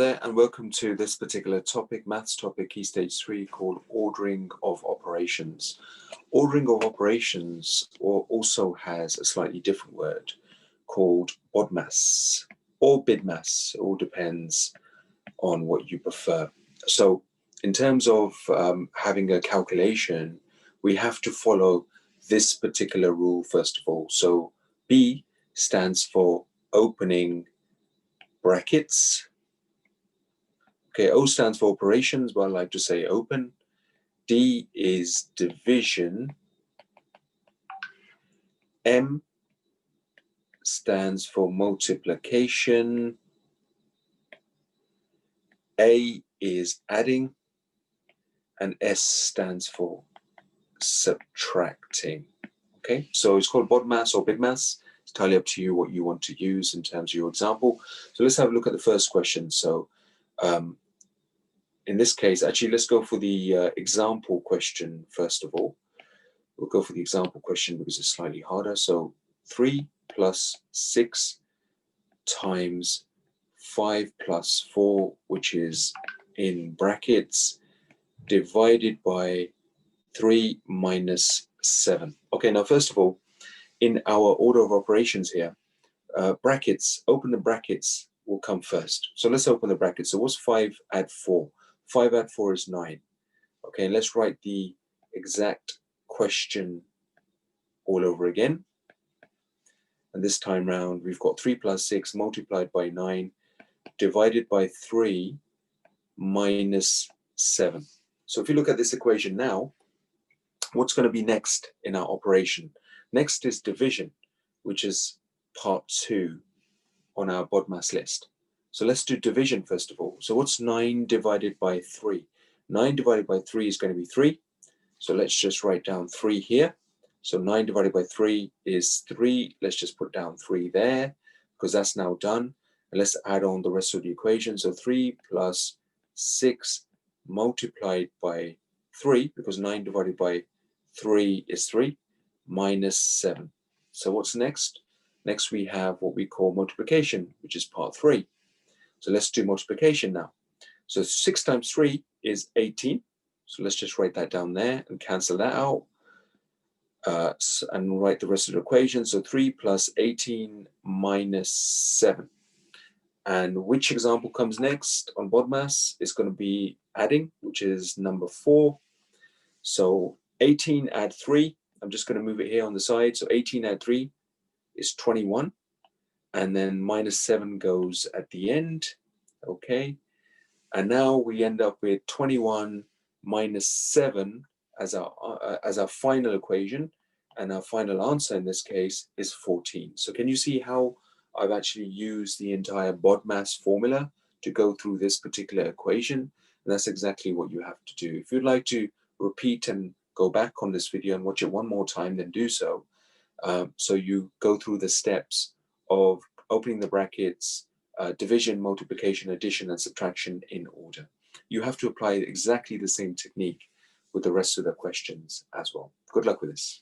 there, and welcome to this particular topic, maths topic, Key Stage 3, called ordering of operations. Ordering of operations also has a slightly different word called BODMAS or BIDMAS. It all depends on what you prefer. So in terms of having a calculation, we have to follow this particular rule first of all. So B stands for opening brackets. Okay, O stands for operations, but I like to say open. D is division. M stands for multiplication. A is adding. And S stands for subtracting. Okay, so it's called BODMAS or BIDMAS. It's entirely up to you what you want to use in terms of your example. So let's have a look at the first question. So in this case, actually, let's go for the example question first of all. We'll go for the example question because it's slightly harder. So 3 plus 6 times 5 plus 4, which is in brackets, divided by 3 minus 7. Okay, now first of all, in our order of operations here, brackets, open the brackets will come first. So let's open the brackets. So what's 5 add 4? 5 add 4 is 9. Okay, let's write the exact question all over again. And this time round, we've got 3 plus 6 multiplied by 9 divided by 3 minus 7. So if you look at this equation now, what's going to be next in our operation? Next is division, which is part 2 on our BODMAS list. So let's do division first of all. So what's 9 divided by 3? 9 divided by 3 is going to be 3. So let's just write down 3 here. So 9 divided by 3 is 3. Let's just put down 3 there because that's now done. And let's add on the rest of the equation. So 3 plus 6 multiplied by 3, because 9 divided by 3 is 3, minus 7. So what's next? Next we have what we call multiplication, which is part 3. So let's do multiplication now. So 6 times 3 is 18. So let's just write that down there and cancel that out. And write the rest of the equation. So 3 plus 18 minus 7. And which example comes next on BODMAS? It's going to be adding, which is number 4. So 18 add 3. I'm just going to move it here on the side. So 18 add 3 is 21. And then minus 7 goes at the end. Okay. And now we end up with 21 minus 7 as our final equation. And our final answer in this case is 14. So can you see how I've actually used the entire BODMAS formula to go through this particular equation? And that's exactly what you have to do. If you'd like to repeat and go back on this video and watch it one more time, then do so. So you go through the steps of opening the brackets, division, multiplication, addition, and subtraction in order. You have to apply exactly the same technique with the rest of the questions as well. Good luck with this.